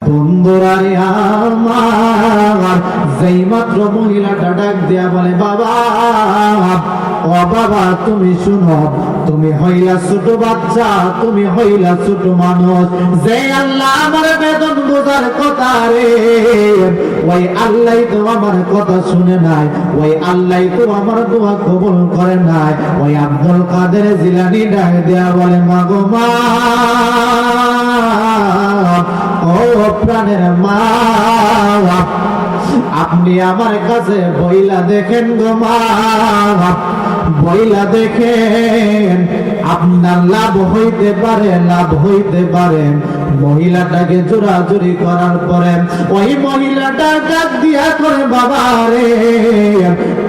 বন্ধুরা আমার, যেই মাত্র মহিলাটা ডাক দিয়া বলে বাবা, ও বাবা তুমি শুনো, তুমি হইলা ছোট বাচ্চা, তুমি হইলা ছোট মানুষ, যে আল্লাহ আমার বেদন বোঝার কথা রে, ওই আল্লাহ তো আমার কথা শুনে নাই, ওই আল্লাহ তো আমার দোয়া কবুল করে নাই। ওই আব্দুল কাদের জিলানী ডাক দিয়া বলে মাগো মা, ও প্রাণের মা, আপনি আমার কাছে বইলা দেখেন গো মা, বইলা দেখেন, আপনার লাভ হইতে পারে, লাভ হইতে পারে। মহিলাটাকে জোরাজুরি করার পরে ওই মহিলাটা ডাক দিয়া করে বাবা রে,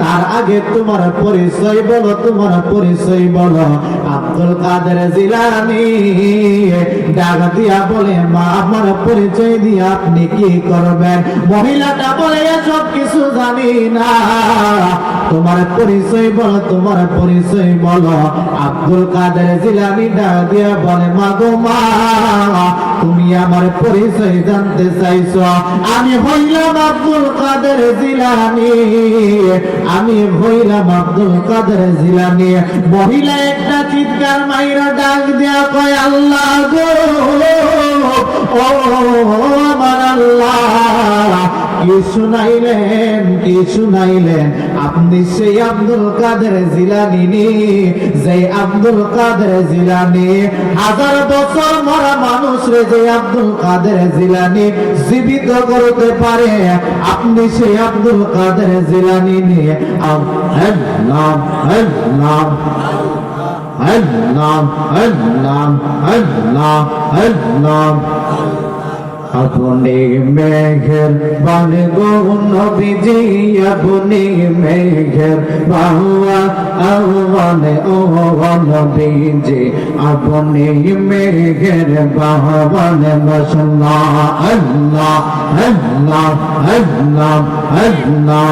তার আগে তোমার পরিচয় বলো, তোমার পরিচয় বলো। আব্দুল কাদের জিলানী ডাক দিয়া বলে মা, আমার পরিচয় দিয়ে আপনি কি করবেন? মহিলাটা বলে এসব কিছু জানি না, তোমার পরিচয় বলো, তোমার পরিচয় বলো। আব্দুল কাদের জিলানী ডাক দিয়া বলে মাগো মা, তুমি আমার পরিচয় জানতে চাইছো? আমি হইলাম আব্দুল কাদের জিলানী, আমি হইলাম আব্দুল কাদের জিলানী। মহিলা একটা চিৎকার মাইরা ডাক দিয়া কয় আল্লাহ গো, ও আমার আল্লাহ, কি শুনাইলেন, কি শুনাইলেন? আপনি সেই আব্দুল কাদের জিলানী, যে আব্দুল কাদের জিলানী হাজার বছর মরা মানুষ রে, যে আব্দুল কাদের জিলানী জীবিত করতে পারে, আপনি সেই আব্দুল কাদের জিলানী নিয়ে নাম নাম নাম নাম নাম। আপনি মেঘের বানে গো নবীজি, আপনি মেঘের বাবা আওয়ানে ও নবীজি, আপনি মেঘের বাবানে মাশাআল্লাহ। আল্লাহ আল্লাহ আল্লাহ আল্লাহ।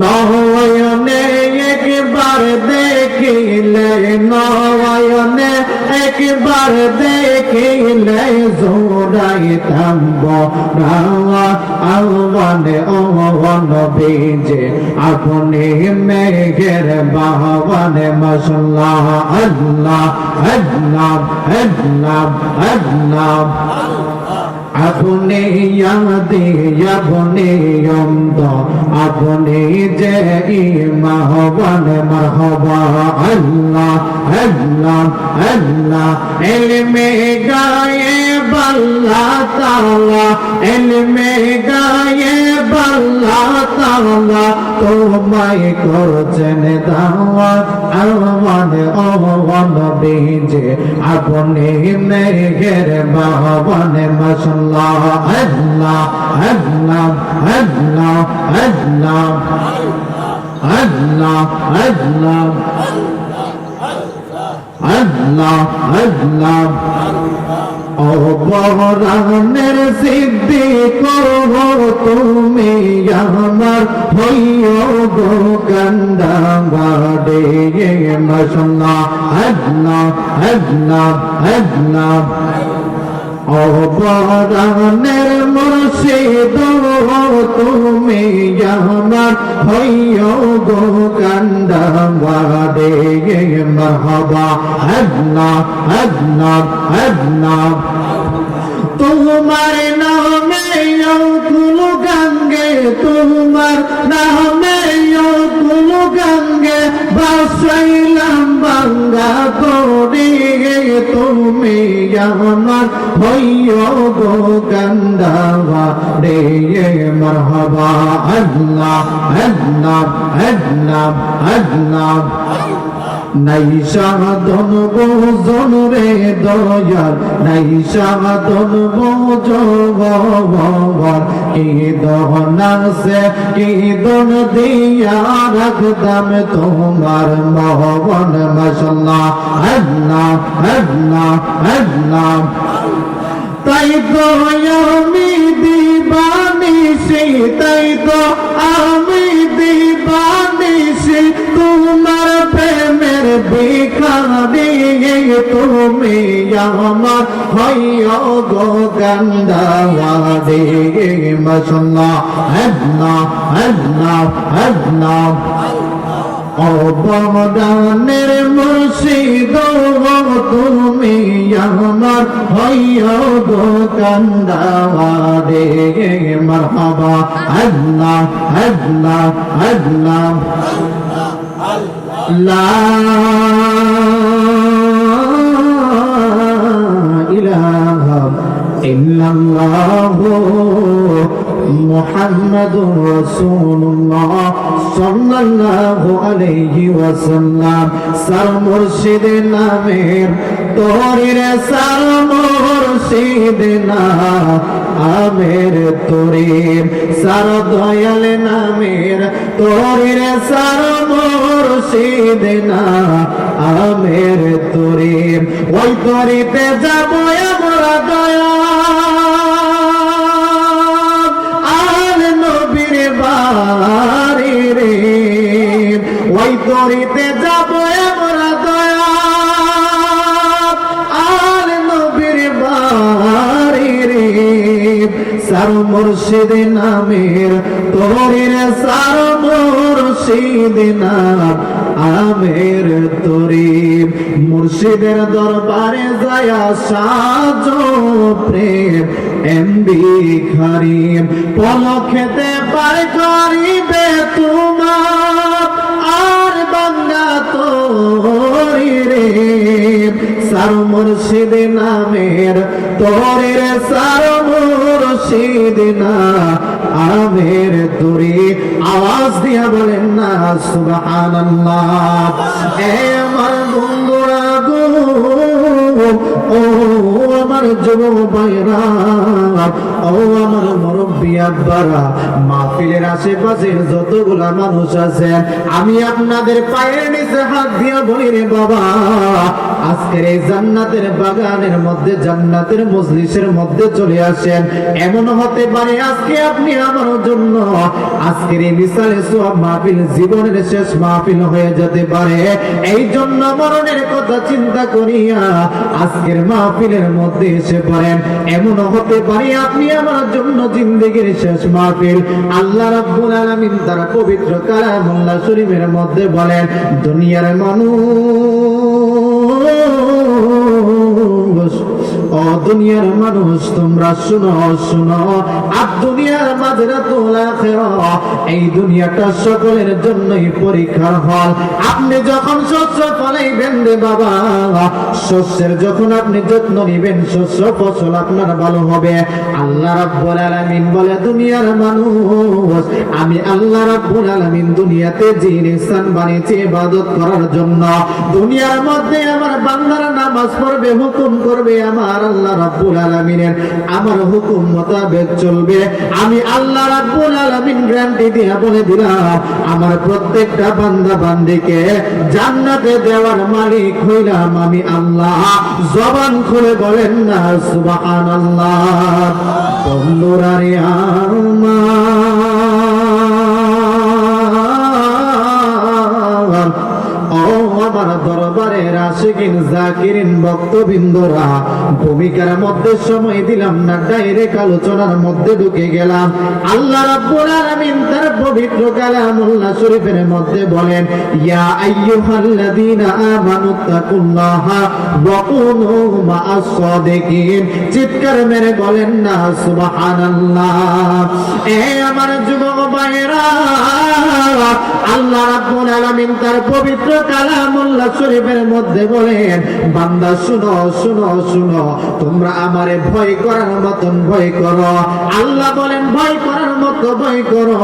নয়নে একবার দেখিলে, নয়নে একবার দেখিলে জোড়াইতাম বড়া আওয়ানে ও নবীজি, আপনি মেঘের বাবানে মাশাআল্লাহ। আল্লাহ আল্লাহ আল্লাহ আল্লাহ। আপনি ইয়াদি আপনি অন্ত, আপনি যে ইমাহবান মারহাবা। আল্লাহ আল্লাহ আল্লাহ। ইলমে গায়েব আল্লাহ তাআলা, ইলমে গায়েব আল্লাহ তাআলা তোমায় করছেন দাওয়াত। আমার নবীজি, আপনি মেঘের বাবানে মাশাআল্লাহ। আল্লাহ আল্লাহ আল্লাহ আল্লাহ আল্লাহ আল্লাহ আল্লাহ আল্লাহ। ও বহরানের সিদ্দিক তুমি আমার হইও গো কান্দাবাড়ে মাশাআল্লাহ। আল্লাহ আল্লাহ আল্লাহ। ও বহরানের মুর্শিদ তুমি আমার হইও গো কান্দাবাড়ে মারহাবা। আল্লাহ আল্লাহ আল্লাহ। তোমার নামে কুলু গঙ্গে, তোমার নামে কুলু গঙ্গে বাসাইলাম বাঙ্গা করে, তুমি আমার হইও গো কান্দাবাড়ে মারহাবা। আল্লাহ আল্লাহ আল্লাহ আল্লাহ। নাই সাধন বোজন রে দয়াল, নাই সাধন বোজন, কি দহনাসে কি দন দিয়া রাখতাম তোমার মহবন মাশাআল্লাহ। আল্লাহ আল্লাহ আল্লাহ। তাই তো আমি দিবানিশি, তাই তো আমি দিবানিশি তোমার প্রেমের ভিখারি। তুমি আমার হইও গো কান্দাওয়ারে মাশাআল্লাহ আল্লাহ আল্লাহ আল্লাহ অবদানের মুর্শিদ তুমি আমার হইও গো কান্দাওয়ারে মারহাবা আল্লাহ আল্লাহ আল্লাহ লা ইলাহা ইল্লাল্লাহ মুহাম্মাদুর রাসূলুল্লাহ সাল্লাল্লাহু আলাইহি ওয়াসাল্লাম সর মুর্শিদ নামের তোরে সর মুর্শিদ নামের তোরে সর দয়াল নামের তোরে সর মুর্শিদ নামের তোরে ওই তোরেতে যাব আমরা দয়া বাড়ি রে ওই তরিতে যাব আমরা দয়া আর নবীর বাড়ি রে সার মুর্শিদ নামের তোরের সার মুর্শিদ নাম আমের তোরে মুর্শিদের দরবারে যায় সাজো প্রেম এমবি খারিম পলকেতে পার করিবে তোমার আর বাংলা তোরি রে সার মুর্শিদ নামের তোরের সার মুর্শিদ না আমের তোরে আওয়াজ দিয়া বলেন না সুবহানাল্লাহ এ আমার বন্ধুরা গো ও আমার যুবক ভাইরা ও আমার মুরব্বি আব্বারা মাহফিলের আশেপাশের যতগুলা মানুষ আছে আমি আপনাদের পায়ের নিচে হাত দিয়ে বলি রে বাবা আজকের এই জান্নাতের বাগানের মধ্যে জান্নাতের মজলিসের মধ্যে চলে আসেন এমন হতে পারে আজকে আপনি আমার জন্য আজকের এই মিসালে সওয়াব মাহফিল জীবনের শেষ মাহফিল হয়ে যেতে পারে এই জন্য মরণের কথা চিন্তা করিয়া আজকের মাহফিলের মধ্যে এসে পড়েন এমন হতে পারে আপনি আমার জন্য জিন্দেগির শেষ মাহফিল আল্লাহ রাব্বুল আলামিন তার পবিত্র কালামুল্লাহ শরীফের মধ্যে বলেন দুনিয়ার মানুষ ও দুনিয়ার মানুষ তোমরা শুনো শুনো আর দুনিয়ার মাজরাতুল আখিরাহ এই দুনিয়াটা সকলের জন্যই পরীক্ষার হল আপনি যখন শস্য ফলাইবেন রে বাবা শস্যের যখন আপনি যত্ন নেবেন শস্য ফসল আপনার ভালো হবে আল্লাহ রাব্বুল আলামিন বলে দুনিয়ার মানুষ আমি আল্লাহ রাব্বুল আলামিন দুনিয়াতে জিন ইনসান বানিয়েছি ইবাদত করার জন্য দুনিয়ার মধ্যে আমার বান্দারা নামাজ পড়বে হুকুম করবে আমার আল্লাহ রাব্বুল আলামিনের আমার হুকুম মোতাবেক চলবে আমি আল্লাহ রাব্বুল আলামিন গ্যারান্টি দিয়া বলে দিলাম আমার প্রত্যেকটা বান্দা বান্দীকে জান্নাতে দেওয়ার মালিক হইলাম আমি আল্লাহ জবান খুলে বলেন না সুবহানাল্লাহ বন্ধুরা রে আমার আমার দরবারের আশিকিন জাকিরিন ভক্তবৃন্দরা ভূমিকার মধ্যে সময় দিলাম না ডাইরেক্ট আলোচনার মধ্যে ঢুকে গেলাম আল্লাহ রাব্বুল আলামিন তার পবিত্র কালামুল্লাহ শরীফের মধ্যে বলেন ইয়া আইয়ুহাল্লাযীনা আমানুত্তাকুল্লাহা ওয়া কুনু মা'আস সাদিকিন চিৎকার মেরে বলেন না সুবহানাল্লাহ এ আমার যুবক ভাইরা আল্লাহ রাব্বুল আলামিন তার পবিত্র কালামুল্লাহ শরীফের মধ্যে বলেন বান্দা শুনো শুনো শুনো তোমরা আমারে ভয় করার মতন ভয় করো আল্লাহ বলেন ভয় করার মতো ভয় করো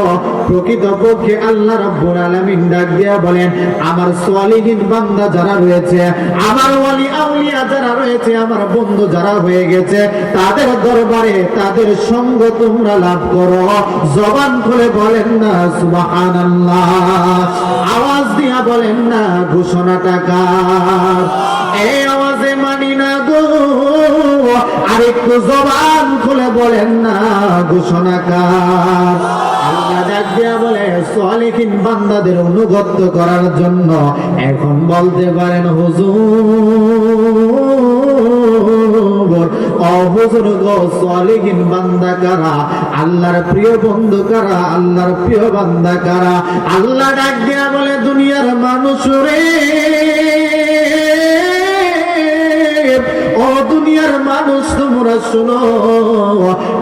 প্রকৃতপক্ষে আল্লাহ রাব্বুল আলামিন ডাক দিয়া বলেন আমার সালিহিন বান্দা যারা রয়েছে আমার ওয়ালি আউলিয়া যারা রয়েছে আমার বন্ধু যারা হয়ে গেছে তাদের দরবারে তাদের সঙ্গ তোমরা লাভ করো জবান খুলে বলেন না সুবহানাল্লাহ আওয়াজ দিয়া বলেন না ঘোষণাটা কার এই আওয়াজে মানি না গো আরেকটু জবান খুলে বলেন না ঘোষণাকার। আল্লাহ ডাক দিয়া বলে সালিহিন বান্দাদের অনুগত করার জন্য এখন বলতে পারেন হুজুর, ও হুজুর গো, সালিহিন বান্দা কারা? আল্লাহর প্রিয় বন্ধু কারা? আল্লাহর প্রিয় বান্দা কারা? আল্লাহ ডাক দিয়া বলে দুনিয়ার মানুষ রে, ও দুনিয়ার মানুষ তোমরা শুনো,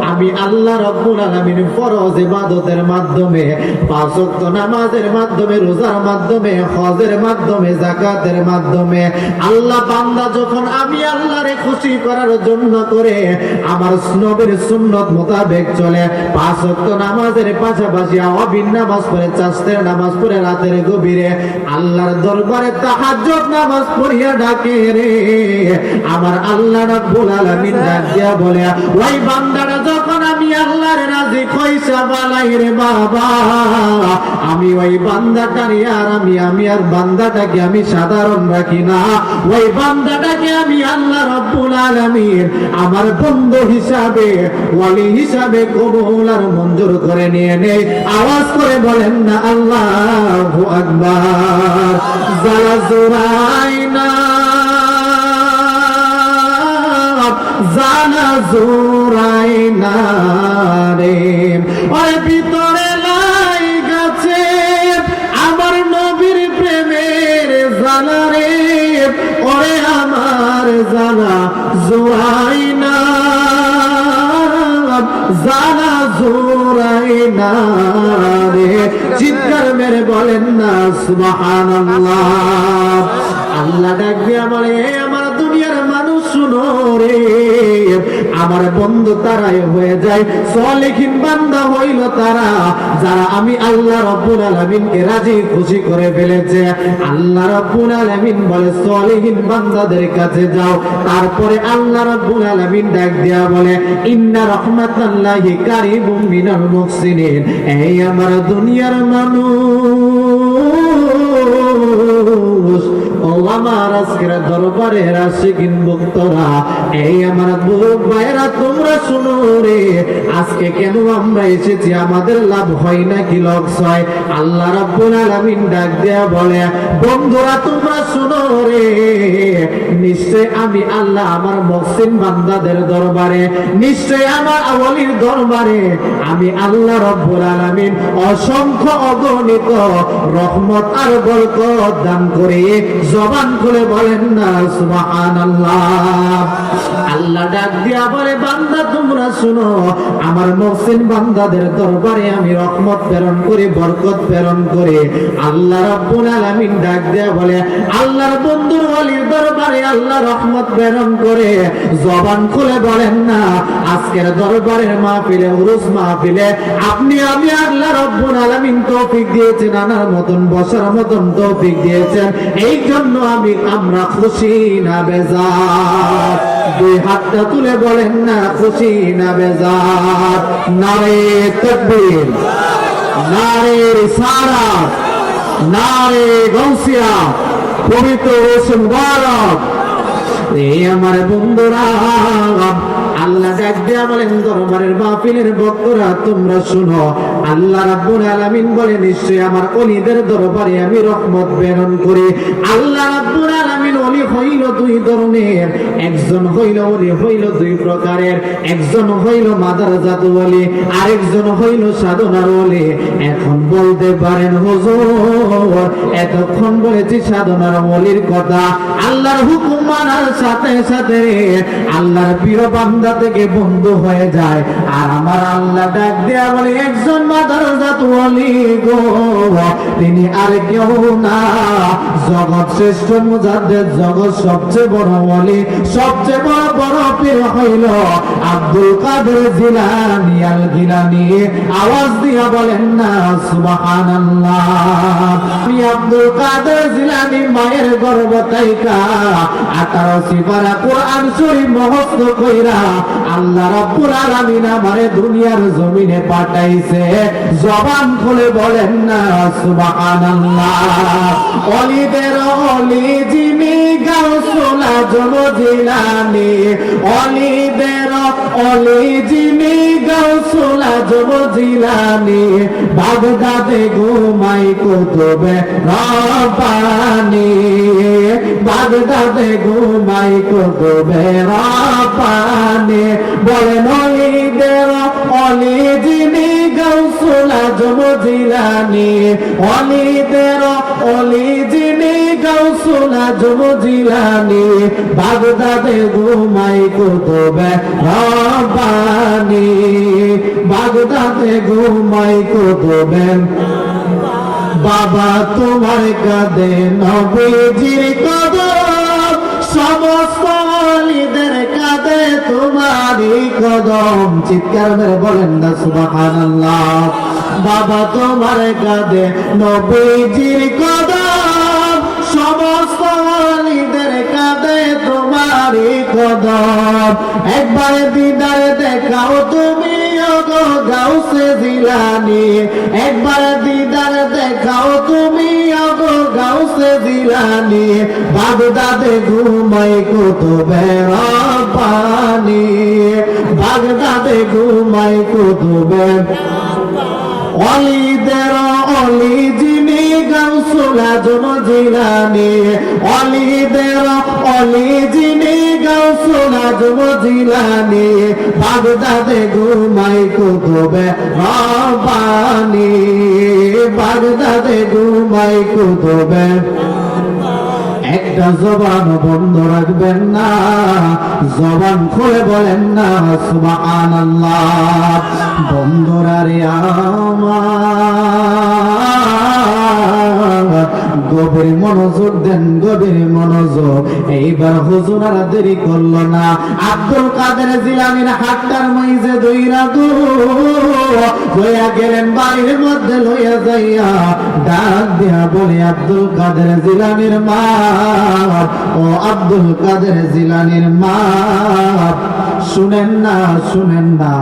আমি আল্লাহ রাব্বুল আলামিন ফরজ ইবাদতের মাধ্যমে, পাঁচ ওয়াক্ত নামাজের মাধ্যমে, রোজার মাধ্যমে, হজের মাধ্যমে, যাকাতের মাধ্যমে আল্লাহ বান্দা যখন আমি আল্লাহরে খুশি করার জন্য করে আমার নবীর সুন্নত মোতাবেক চলে, পাঁচ ওয়াক্ত নামাজের পাশাপাশি আওয়াবিন নামাজ পড়ে, চাষের নামাজ পড়ে, রাতের গভীরে আল্লাহর দরবারে তাহাজ্জুদ নামাজ পড়িয়া ডাকে রে, আমার আল্লাহ রাব্বুল আলামিন ডাক দিয়া বলে ওই বান্দাটা যখন আমি আল্লাহর রাজি কইসা বালাই রে বাবা, আমি ওই বান্দাটারে আর আমি আর বান্দাটাকে আমি সাধারণ রাখি না, ওই বান্দাটাকে আমি আল্লাহ রাব্বুল আলামিন আমার বন্ধু হিসাবে, ওয়ালি হিসাবে কবুল আর মঞ্জুর করে নিয়ে নেই। আওয়াজ করে বলেন না আল্লাহু আকবার। যারা জোরাইনা জানা জোরাইনা রে, ওই ভিতরে লাই গেছে আমার নবীর প্রেমের জানা রে, ওরে আমার জানা জোরাইনা, জানা জোরাইনা রে, চিৎকার মেরে বলেন না সুবহানাল্লাহ। আল্লাহ ডাক দিয়া বলে আমার দুনিয়ার মানুষ শুনো রে, আমার বন্ধু তারাই হয়ে যায়, সালিহিন বান্দা হইল তারা যারা আমি আল্লাহ রাব্বুল আলামিনকে রাজি খুশি করে ফেলেছে। আল্লাহ রাব্বুল আলামিন বলে সালিহিন বান্দাদের কাছে যাও, তারপরে আল্লাহ রাব্বুল আলামিন ডাক দিয়া বলে ইন্না রাহমাতাল্লাহি কারিবুম মিনাল মুহসিনিন। এই আমার দুনিয়ার মানুষ, ও আমার আজকের দরবারে আশিকিন ভক্তরা, এই আমার বুক ভাইরা তোমরা শুনো রে, আজকে কেন আমরা এসেছি, আমাদের লাভ হয় নাকি লস হয়? আল্লাহ রাব্বুল আলামিন ডাক দেয়া বলে বন্ধুরা তোমরা শুনো রে, নিশ্চয় আমি আল্লাহ আমার মুহসিন বান্দাদের দরবারে, নিশ্চয় আমার ওয়ালির দরবারে আমি আল্লাহ রাব্বুল আলামিন অসংখ্য অগণিত রহমত আর বরকত দান করে। জবান খুলে বলেন না সুবহানাল্লাহ। আল্লাহ ডাক দিয়া বলে বান্দা তোমরা শুনো, আমার মুহসিন বান্দাদের দরবারে আমি রহমত প্রেরণ করে, বরকত প্রেরণ করে। আল্লাহ রাব্বুল আলামিন ডাক দিয়া বলে আল্লাহর বন্ধুর ওয়ালির দরবারে আল্লাহ রহমত প্রেরণ করে। জবান খুলে বলেন না আজকের দরবারের মাহফিলে, উরুস মাহফিলে আপনি আমি আল্লাহ রাব্বুল আলামিন তৌফিক দিয়েছেন, আনার মতন বসার মতন তৌফিক দিয়েছেন, এই জন্য আমরা খুশি না বেজার? দুই হাতটা তুলে বলেন না খুশি না বেজার? নারে তাকবীর, নারে রিসালাত, নারে গাউসিয়া, পবিত্র রসুল মুবারক। এই আমার বন্ধুরা, আল্লাহ ডাক দিয়া বলেন দরবারের মাহফিলের ভক্তরা তোমরা শুনো, আল্লাহ রাব্বুল আলামিন বলে নিশ্চয় আমার ওলিদের দরবারে আমি রহমত প্রেরণ করি। আল্লাহ রাব্বুল আলামিন ওলি হইল দুই ধরনের, একজন হইল ওলি হইল দুই প্রকারের, একজন হইল মাদারজাত ওলি, আরেকজন হইল সাধনার ওলি। এখন বলতে পারেন হুজুর এতক্ষণ বলেছি সাধনার ওলির কথা, আল্লাহর হুকুম মানার সাথে সাথে আল্লাহর প্রিয় বান্দা থেকে বন্ধু হয়ে যায়। আর আমার আল্লাহ ডাক দেয়া বলে একজন মাদারজাত ওলি গো, তিনি আর কেউ না, জগৎ শ্রেষ্ঠ মুজাদ্দিদ, জগৎ সবচেয়ে বড় ওলি, সবচেয়ে বড় পীর হইল আব্দুল কাদের জিলানী আল গিলানী। আওয়াজ দিয়া বলেন না সুবহানাল্লাহ। আমি আব্দুল কাদের জিলানী মায়ের গর্ভ তাইকা 18 সিপারা কোরআন শরীফ মুখস্থ কইরা আল্লাহ রাব্বুল আলামিন আমারে দুনিয়ার জমিনে পাঠাইছে। জবান খুলে বলেন না সুবহানাল্লাহ। অলিদের অলি যিনি গাউসুল আজম জিলানী, অলিদের অলি যিনি গাউসুল আজম জিলানী, বাগদাদে ঘুমাই কুতুবে রব্বানী, বাগদাদে ঘুমাই কুতুবে রব্বানী। বলেন অলিদের অলি যিনি গাউসুল আজম জিলানী, অলিদের অলি যিনি গাউসুল আজম জিলানী, বাগদাদে ঘুমাই কুতুবে রব্বানী, বাগদাদে ঘুমাই কুতুবে। বাবা তোমার কাঁধে নবীজির কদম, সমস্ত ওলিদের কাঁধে তোমারই কদম। চিৎকার মেরে বলেন না সুবহানাল্লাহ। বাবা তোমার কাঁধে নবীজির কদম, সমস্ত ওলিদের কাঁধে তোমারই কদম। একবার দিদার দেখাও তুমি ওগো গাউসে জিলানী, একবার দিদার দেখাও তুমি ওগো গাউসে জিলানী, বাগদাদে ঘুমাই কুতুবে রব্বানী, বাগদাদে ঘুমাই কুতুবে। অলিদের অলি যিনি গাউসুল আজম জিলানী, অলিদের অলি যিনি গাউসুল আজম জিলানী, বাগদাদে ঘুমাই কুতুবে রব্বানী, বাগদাদে ঘুমাই কুতুবে। একটা জবান বন্ধ রাখবেন না, জবান খুলে বলেন না সুবহানাল্লাহ। বন্ধুরা রে আমার, গভীর মনোযোগ দেন, গভীর মনোযোগ। এইবার হুজুর আর দেরি করলো না, আব্দুল কাদের জিলানীর হাতটার মাইজে দইরা লইয়া গেলেন বাড়ির মধ্যে, লইয়া যাইয়া ডাক দিয়া বলে আব্দুল কাদের জিলানীর মা, ও আব্দুল কাদের জিলানীর মা, শুনেন না শুনেন না,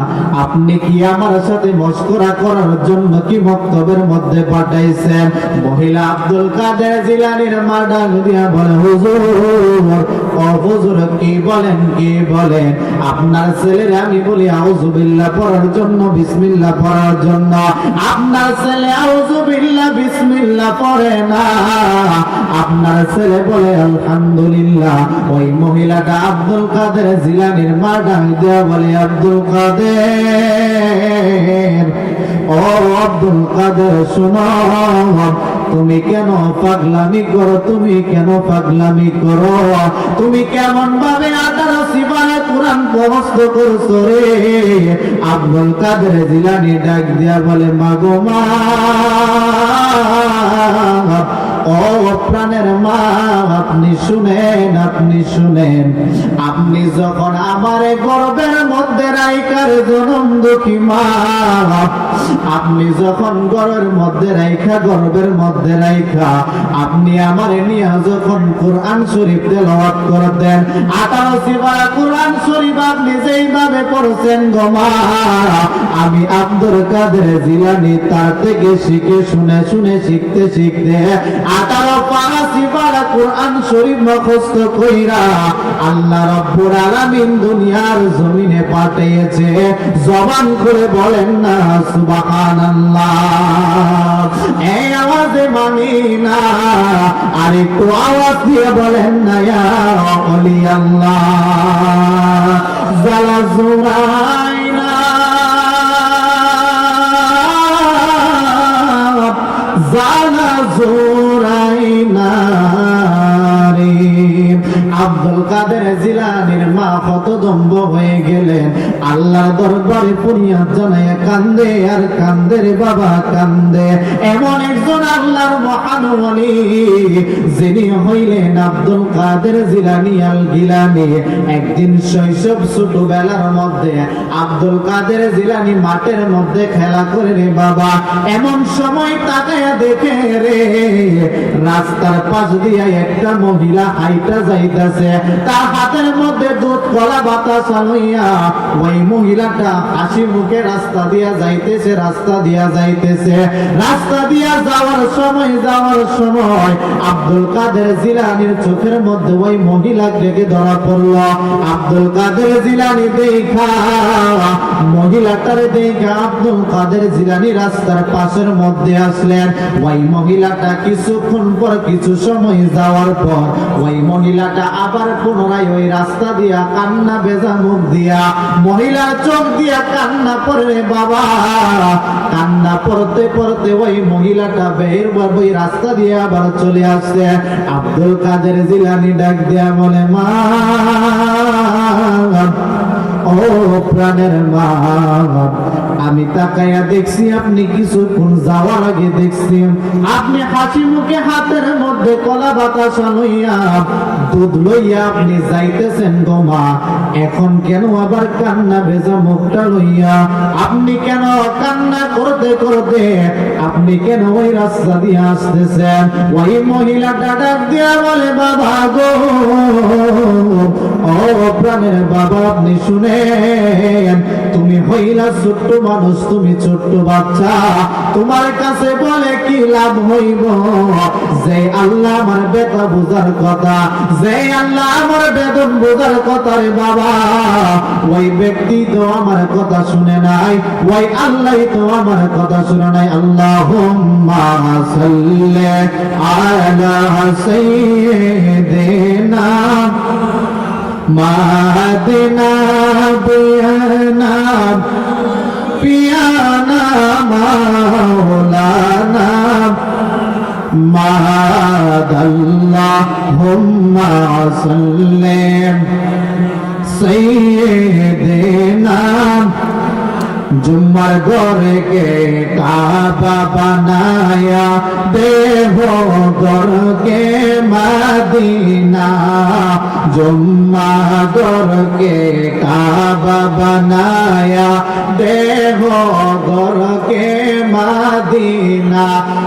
আপনি কি আমার সাথে মশকরা করার জন্য কি মক্তবের মধ্যে পাঠাইছেন? মহিলা আব্দুল কাদের জিলানীর মা ডাক দিয়া বলে হুজুর, ও হুজুর কি বলেন কি বলেন? আপনার ছেলের আমি বলি আউযু বিল্লাহ পড়ার জন্য, বিসমিল্লাহ পড়ার জন্য। আপনার ছেলে আউযু বিল্লাহ বিসমিল্লাহ পড়ে না, আপনার ছেলে বলে আলহামদুলিল্লাহ। ওই মহিলাটা আব্দুল কাদের জিলানীর মা ডাক দিয়া বলে আব্দুল কাদের, ও আব্দুল কাদের শোনো, তুমি কেন পাগলামি করো? তুমি কেন পাগলামি করো? তুমি কেমন ভাবে 18 সিফারে কোরআন মুখস্থ করছো রে? আব্দুল কাদের জিলানী ডাক দিয়া বলে মাগো মা, ও প্রাণের মা, আপনি শুনেন, আপনি শুনেন। আপনি যখন আমার গর্বের মধ্যে রাইকার জনম দুঃখী মা, আপনি যখন গর্বের মধ্যে রাইখা, গর্বের মধ্যে রাইখা আপনি আমার নিয়ে যখন কোরআন শরীফ তেলাওয়াত করতেন, 18 সিফারা কোরআন শরীফ আপনি যেইভাবে পড়ছেন গো মা, আমি আব্দুল কাদের জিলানী তার থেকে শিখে শুনে শুনে শিখতে শিখতে 18 পারা সিফারা কোরআন শরীফ মুখস্থ কইরা আল্লাহ রাব্বুল আলামিন দুনিয়ার জমিনে পাঠিয়েছে। জবান করে বলেন না সুবহানাল্লাহ। এই আওয়াজে মানি না, আর একটু আওয়াজ দিয়ে বলেন না ইয়া ওলি আল্লাহ জালা জুরাইনা, জালা জুরাইনা রে। আব্দুল কাদের জিলানীর মা হতদম্ব হয়ে গেলেন, আল্লাহর দরবারে ফরিয়াদ জানায় কান্দে আর কান্দে রে বাবা কান্দে। এমন একজন আল্লাহর মহান ওলি যিনি হইলেন আব্দুল কাদের জিলানী আল গিলানী। একদিন শৈশব ছোটবেলার মধ্যে আব্দুল কাদের জিলানী মাঠের মধ্যে খেলা করে রে বাবা, এমন সময় তাকায়া দেখে রে রাস্তার পাশ দিয়ে একটা মহিলা হাইটা যাইতাছে, তার হাতের মধ্যে দুধ কলা বাতাসা লইয়া। ওই মহিলাটা হাসি হাসি মুখে রাস্তা দিয়া যাইতেছে, রাস্তা দিয়া যাইতেছে। রাস্তা দিয়া যাওয়ার সময় আব্দুল কাদের জিলানীর চোখের মধ্যে ওই মহিলা দেখে ধরা পড়লো। আব্দুল কাদের জিলানী দেখা, মহিলাটারে দেখা আব্দুল কাদের জিলানী রাস্তার পাশের মধ্যে আসলেন। ওই মহিলাটা কিছুক্ষণ পর, কিছু সময় যাওয়ার পর ওই মহিলাটা আবার পুনরায় ওই রাস্তা দিয়া কান্না ভেজা মুখ দিয়া, মহিলার চোখ দিয়া কান্না পড়ে বাবা। কান্না পড়তে পড়তে ওই মহিলাটা বের ওই রাস্তা দিয়ে আবার চলে আসছে। আব্দুল কাদের জিলানী ডাক দিয়া বলে, মা, ও প্রাণের মা, আমি তাকাইয়া দেখছি আপনি কিছুক্ষণ যাওয়ার আগে দেখছি আপনি হাসি মুখে হাতের মধ্যে কলা বাতাসা লইয়া, দুধ লইয়া আপনি যাইতেছেন গো মা। এখন কেন আবার কান্না ভেজা মুখটা লইয়া আপনি কেন কান্না করতে করতে আপনি কেন ওই রাস্তা দিয়ে আসতেছেন? ওই মহিলাটা ডাক দিয়া বলে, বাবা গো, ও প্রাণের বাবা, আপনি শুনেন, তুমি হইলা ছোট্ট মানুষ, তুমি ছোট্ট বাচ্চা, তোমার কাছে বলে কি লাভ হইব? যে আল্লাহ আমার বেতা বুঝার কথা, যে আল্লাহ আমার বেদন বুঝার কথা রে বাবা, ওই ব্যক্তি তো আমার কথা শুনে নাই, ওই আল্লাহ তো আমার কথা শুনে নাই। আল্লাহুম্মা সাল্লি আলা সাইয়্যিদিনা মাদিনা বিয়ানা পিয়ানা মাওলানা মাদাল্লাহুম্মা সাল্লি সাইয়্যিদিনা। जुम्मर गोर के काबा बनाया, देहो गोर के मदीना। जुम्मा गोर के काबा बनाया, देहो गोर के मदीना।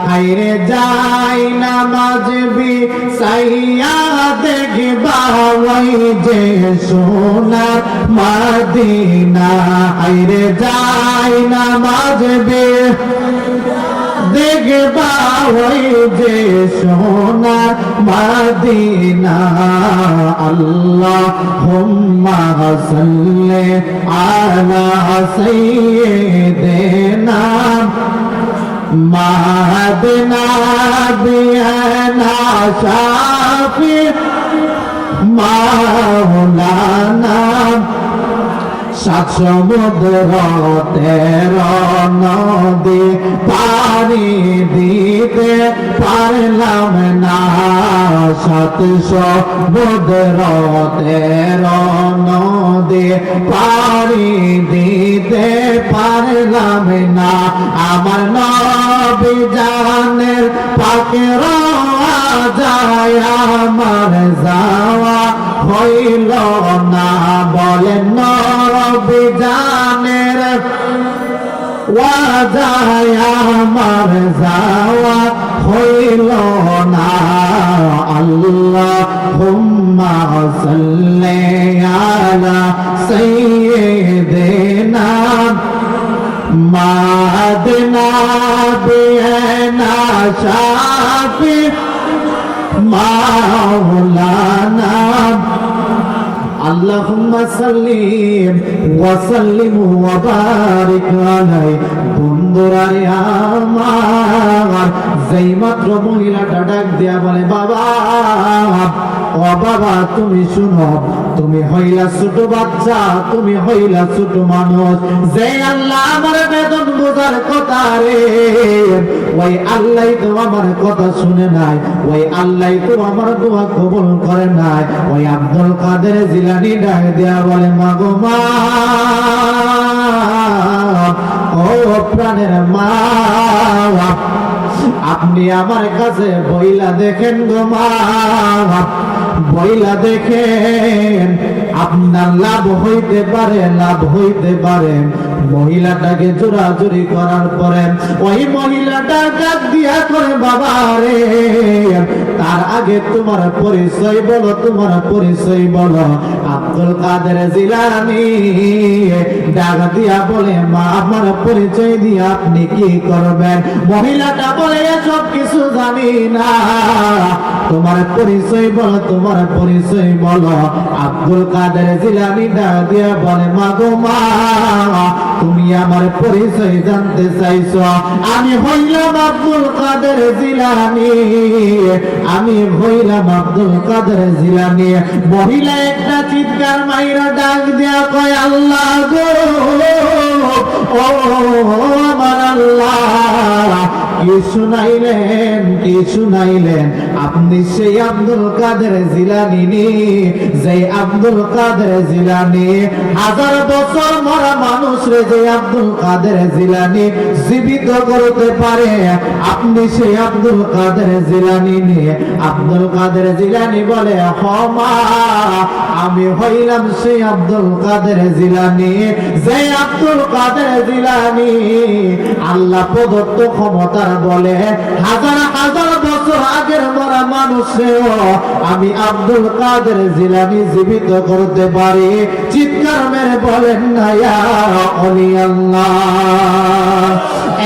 हायरे जाई नमाज भी सैया देखबा वही जे सोना मदीना। हायरे जाई नमाज भी देखबा वही जे सोना मदीना। अल्लाहुम्मा सल्ली अला सय्यिदिना मादिना बियाना शाफी माওলানা। সাত সমুদ্র 13 নদী পানি দিতে পারলাম না। সাত সমুদ্র 13 নদী পানি দিতে পারলাম না। আমার নবী জানের পাকের যায় আমার যাওয়া হইল না। বলেন নবী জানের ওয়াজায় আমার যাওয়া হইল না। আল্লাহুম্মা সাল্লি আলা সাইয়্যিদিনা মাদিনা বিয়ানা শাফি মাওলানা। আল্লাহুম্মা সাল্লিম ওয়া সাল্লিম ওয়া বারিক আলাইহি। বন্ধুরা আমার, যেই মাত্র মহিলাটা ডাক দিয়া বলে, বাবা, ও বাবা, তুমি শুনো, তুমি হইলা ছোট বাচ্চা, তুমি হইলা ছোট মানুষ, যে আল্লাহ আমার বেদন বোঝার কথা রে, ওই আল্লাহ তো আমার কথা শুনে নাই, ওই আল্লাহ তো আমার দোয়া কবুল করে নাই। ওই আব্দুল কাদের জিলানী ডাক দিয়া বলে, মাগো মা, ও প্রাণের মা, আপনি আমার কাছে বইলা দেখেন গো মা, বইলা দেখেন, আপনার লাভ হইতে পারে, লাভ হইতে পারে। মহিলাটাকে জোরাজুরি করার পরে ওই মহিলাটা ডাক দিয়া করে, বাবা রে, তার আগে তোমার পরিচয় বলো, তোমার পরিচয় বলো। আব্দুল কাদের জিলানী ডাক দিয়া বলে, মা আমার পরিচয় দিয়ে আপনি কি করবেন? মহিলাটা বলে, এসব কিছু জানি না, তোমার পরিচয় বলো, তোমার পরিচয় বলো। আব্দুল কাদের জিলানী ডাক দিয়া বলে, মা গো মা, তুমি আমার পরিচয় জানতে চাইছো? আমি হইলাম আব্দুল কাদের জিলানী, আমি হইলাম আব্দুল কাদের জিলানী। মহিলা একটা চিৎকার মাইরা ডাক দিয়া কয়, আল্লাহ গো, ও আমার আল্লাহ, কি শুনাইলেন, কি শুনাইলেন? আপনি সেই আব্দুল কাদের জিলানী, যে আব্দুল কাদের জিলানী হাজার বছর মরা মানুষ রে, যে আব্দুল কাদের জিলানী জীবিত করতে পারে, আপনি সেই আব্দুল কাদের জিলানী নিয়ে? আব্দুল কাদের জিলানী বলে, হ মা, আমি হইলাম সেই আব্দুল কাদের জিলানী, যে আব্দুল কাদের জিলানী আল্লাহ প্রদত্ত ক্ষমতার বলে হাজার হাজার বছর আগের মরা মানুষেও আমি আব্দুল কাদের জিলানী জীবিত করতে পারি। চিৎকার মেরে বলেন না ইয়া ওলি আল্লাহ।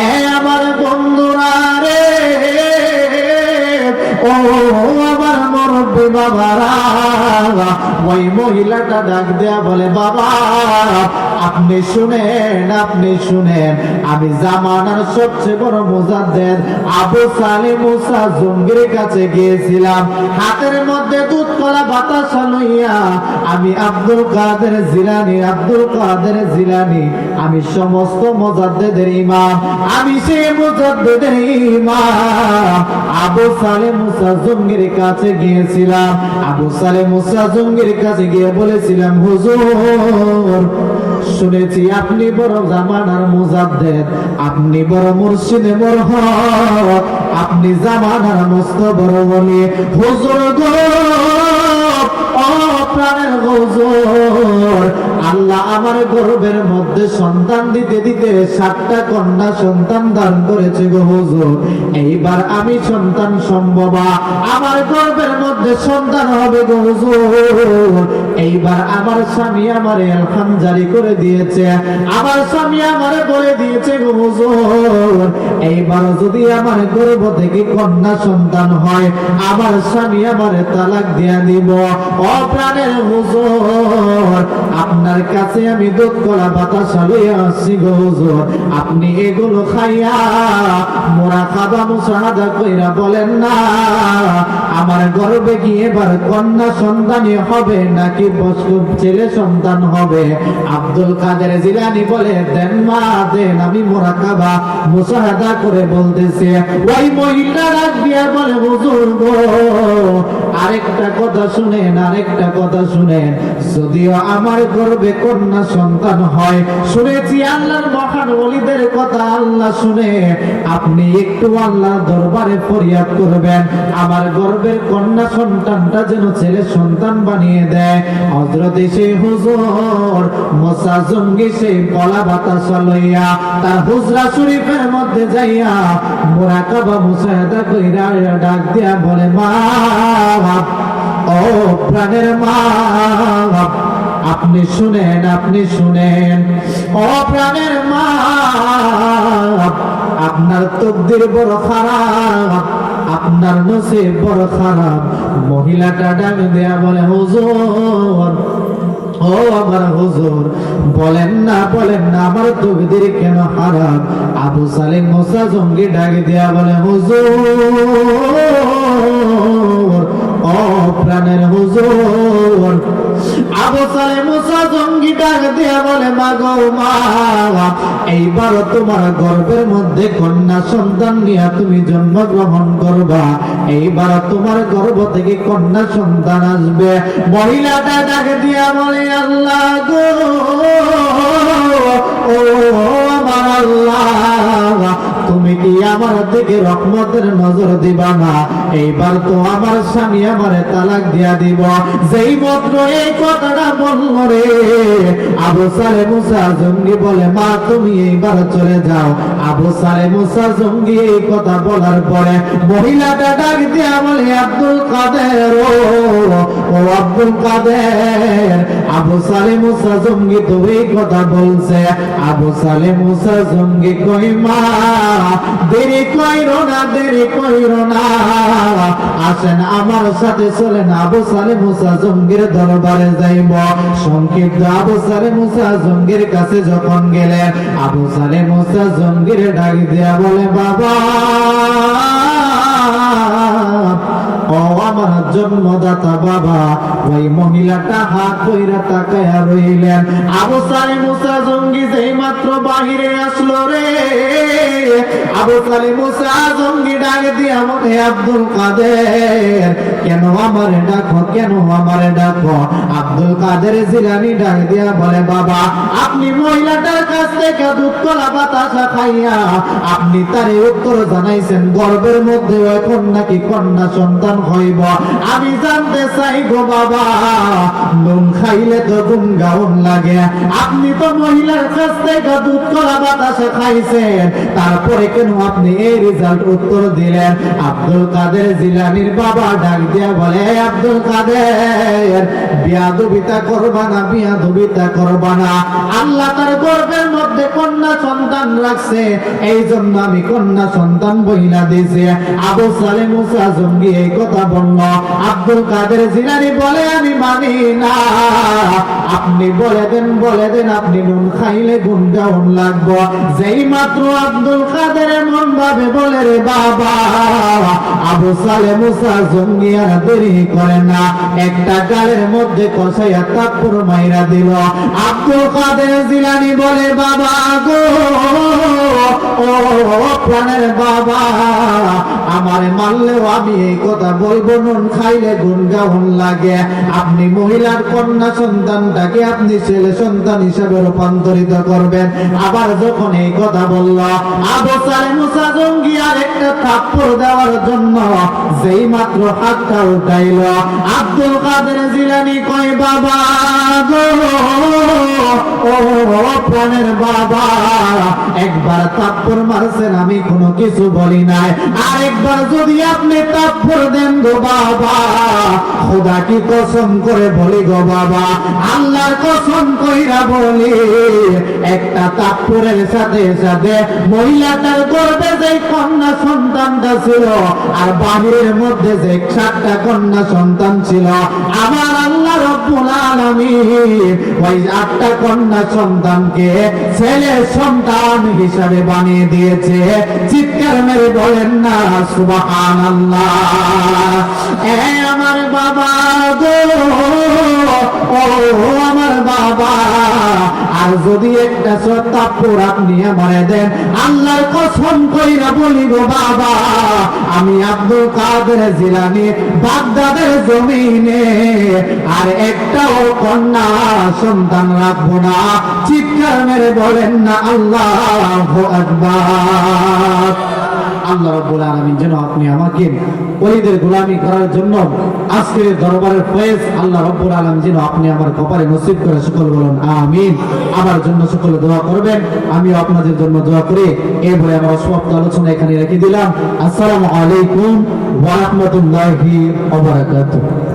এ আমার বন্ধুরা রে, ও আমার মুরব্বি বাবারা, ওই মহিলাটা ডাক দেয়া বলে, বাবা আপনি শুনেন, আপনি শুনেন, আমি জামানার সবচেয়ে বড় মুজাদ্দেদ আবু সালেহ মুসা জঙ্গির কাছে গিয়েছিলাম, হাতের মধ্যে দুধ কলা বাতাসা লইয়া। আমি আব্দুল কাদের জিলানী, আব্দুল কাদের জিলানী, আমি সমস্ত মুজাদ্দেদের ইমাম, আমি সেই মুজাদ্দেদের ইমাম আবু সালেহ মুসা জঙ্গির কাছে গিয়েছিলাম। আবু সালেহ মুসা জঙ্গির কাছে গিয়ে বলেছিলাম, হুজুর শুনেছি আপনি বড় জামানার মুজাদ্দেদ, আপনি বড় মুর্শিদে বরহক, আপনি জামানার মস্ত বড় ওলি। হুজুর গো, ও প্রাণের হুজুর, আল্লাহ আমার গর্ভের মধ্যে সন্তান দিতে দিতে 7টা কন্যা সন্তান দান করেছে গো হুজুর। এইবার আমি সন্তান সম্ভব, আমার গর্ভের মধ্যে সন্তান হবে গো হুজুর। এইবার আমার স্বামী আমারে এলহাম জারি করে দিয়েছে, আমার স্বামী আমারে বলে দিয়েছে গো হুজুর, এইবার যদি আমার গর্ভ থেকে কন্যা সন্তান হয়, আমার স্বামী আমারে তালাক দিয়া দিব। ও প্রাণের হুজুর, আপনার কাছে আমি দুধ কলা বাতাসা লইয়া আসছি গো হুজুর, আপনি এগুলো খাইয়া মুরাকাবা মুশাহাদা কইরা বলেন না, আমার গর্ভে কি এবার কন্যা সন্তানই হবে নাকি ছেলে সন্তান হবে? আব্দুল কাদের জিলানী বলে, দেন মা দেন, আমি মুরাকাবা মুশাহাদা করে বলতেছি। ওই মহিলা ডাক দিয়া বলে, হুজুর গো, আরেকটা কথা শুনেন, আরেকটা কথা শুনেন, যদিও আমার গর্ভে কন্যা সন্তান হয়, শুনেছি আল্লাহর মহান ওলিদের কথা আল্লাহ শুনে, আপনি একটু আল্লাহর দরবারে ফরিয়াদ করবেন, আমার গর্ভের কন্যা সন্তানটা যেন ছেলে সন্তান বানিয়ে দেয়। হযরত সেই হুজুর মুসা জঙ্গি সেই কলা বাতাসা লইয়া তার হুজরা শরীফের মধ্যে যাইয়া মুরাকাবা মুশাহাদা কইরা ডাক দিয়া বলে, মা, ও প্রাণের মা, আপনি শুনেন, আপনি শুনেন, ও প্রাণের মা, আপনার তকদির বড় খারাপ, আপনার নসিব বড় খারাপ। মহিলাটা ডাক দেয়া বলে, হুজুর, ও আমার হুজুর, বলেন না, বলেন না, আমার তকদির কেন খারাপ? আবু সালেহ মুসা জঙ্গি ডাক দেয়া বলে, হুজুর, ও প্রাণের হুজুর। আবু সালেহ মুসা জঙ্গি ডাক দিয়া বলে, মা গো মা, এইবার তোমার গর্ভের মধ্যে কন্যা সন্তান নিয়ে তুমি জন্মগ্রহণ করবা, এইবার তোমার গর্ভ থেকে কন্যা সন্তান আসবে। মহিলাটা ডাক দিয়া বলে, আল্লাহ গো, ও আমার আল্লাহ, তুমি কি আমার দিকে রহমতের নজর দিবা না? এইবার তো আমার স্বামী আমারে তালাক দিয়া দিব। যেই মাত্র এই কথাটা বলল রে, আবু সালে মুসা জঙ্গি বলে, মা তুমি এইবার চলে যাও। আবু সালে মুসা জঙ্গি এই কথা বলার পরে মহিলাটা ডাক দিয়া বলে, আব্দুল কাদের, ও আব্দুল কাদের, আবু সালে মুসা জঙ্গি তো এই কথা বলছে। আবু সালে মুসা জঙ্গি কই, মা দেরি কইরো না, দেরি কইরো না, আসেন আমার সাথে চলেন, আবু সালে মুসা জঙ্গির দরবারে যাইব। সংক্ষিপ্ত আবু সালে মুসা জঙ্গির কাছে যখন গেলেন, আবু সালে মুসা জঙ্গির ডাক দিয়া বলে, বাবা, ও আমার জন্মদাতা বাবা। ওই মহিলাটা হাত কইরা তাকায়া রইলেন। আবু সালে মুসা জঙ্গি যেই মাত্র বাহিরে আসলো রে, আবু সালে মুসা জঙ্গি ডাক দিয়া বলে, আব্দুল কাদের, কেন আমারে ডাকো, কেন আমারে ডাকো? আব্দুল কাদের জিলানী ডাক দিয়া বলে, বাবা, আপনি মহিলাটার কাছ থেকে দুধ কলা বাতাসা খাইয়া আপনি তারে উত্তর জানাইছেন গর্ভের মধ্যে এখন নাকি কন্যা সন্তান হইব। আমি জানতে চাই গো বাবা, নুন খাইলে তো গুণ গাউন লাগে, আপনি তো মহিলার কাছ থেকে দুধ কলা বাতাসা খাইছেন, তারপরে কেন আপনি এই রেজাল্ট উত্তর দিলেন? আব্দুল কাদের জিলানীর বাবা ডাক দিয়া বলে, আব্দুল কাদের, বিয়াদবিতা করবা না, বিয়াদবিতা করবা না। আল্লাহ তার গর্ভের মধ্যে কন্যা সন্তান রাখছে, এই জন্য আমি কন্যা সন্তান বইলা দিয়েছি। আবু সালে মুসা জঙ্গি এই কথা বলল। আব্দুল কাদের জিলানী বলে, আমি মানি না, আপনি বলে দেন, বলে দেন, আপনি নুন খাইলে গুণ গাউন লাগবো। যেই মাত্র আব্দুল কাদের মন ভাবে বলে, রে বাবা, আবু সালে মুসা জঙ্গি আর দেরি করে না, একটা গালের মধ্যে কষাইয়া তারপর মাইরা দিল। আব্দুল কাদের জিলানী বলে, বাবা গো, ও প্রাণের বাবা, আমারে মারলেও আমি এই কথা বলবো, নুন খাইলে গুণ গাউন লাগে। আপনি মহিলার কন্যা সন্তানটাকে আপনি ছেলে সন্তান হিসেবে রূপান্তরিত করবেন। আবার যখন এই কথা বলল, আবু সালে মুসা জঙ্গি আর একটা থাপ্পড় দেওয়ার জন্য যেই মাত্র হাতটা উঠাইল, আব্দুল কাদের জিলানী কয়, বাবা গো, ও প্রাণের বাবা, একবার থাপ্পড় মারছেন, আমি কোনো কিছু বলি নাই, আরেকবার যদি আপনি থাপ্পড় দেন গো বাবা, খোদা কি কসম করে বলি গো বাবা, আল্লাহর কসম কইরা বলি, একটা থাপ্পড়ের সাথে সাথে মহিলাটার গর্ভে যে কন্যা সন্তানটা ছিল আর বাহিরের মধ্যে যে 7টা কন্যা সন্তান ছিল, আমার আল্লাহ রব্বুল আলামিন ওই 8টা কন্যা সন্তানকে ছেলে সন্তান হিসাবে বানিয়ে দিয়েছে। চিৎকার মেরে বলেন না সুবহানাল্লাহ। এ আমার বাবা গো, ও আমার বাবা, আর যদি একটা থাপ্পড় আপনি আমারে দেন, আল্লাহর কসম কইরা বলি গো বাবা, আমি আব্দুল কাদের জিলানী বাগদাদের জমিনে আর একটাও কন্যা সন্তান রাখবো না। চিৎকার মেরে বলেন না আল্লাহু আকবার। আল্লাহ রাব্বুল আলামিন যেন আপনি আমাকে ওলিদের গোলামি করার জন্য আজকের দরবারের ফয়েজ আল্লাহ রাব্বুল আলামিন যেন আপনি আমার কপালে নসিব করে, সকল বলুন আমিন। আমার জন্য সকলে দোয়া করবেন, আমিও আপনাদের জন্য দোয়া করি। এই বলে আমার সমাপ্ত আলোচনা এখানে রেখে দিলাম। আসসালামু আলাইকুম ওয়া রাহমাতুল্লাহি ওয়া বারাকাতুহু।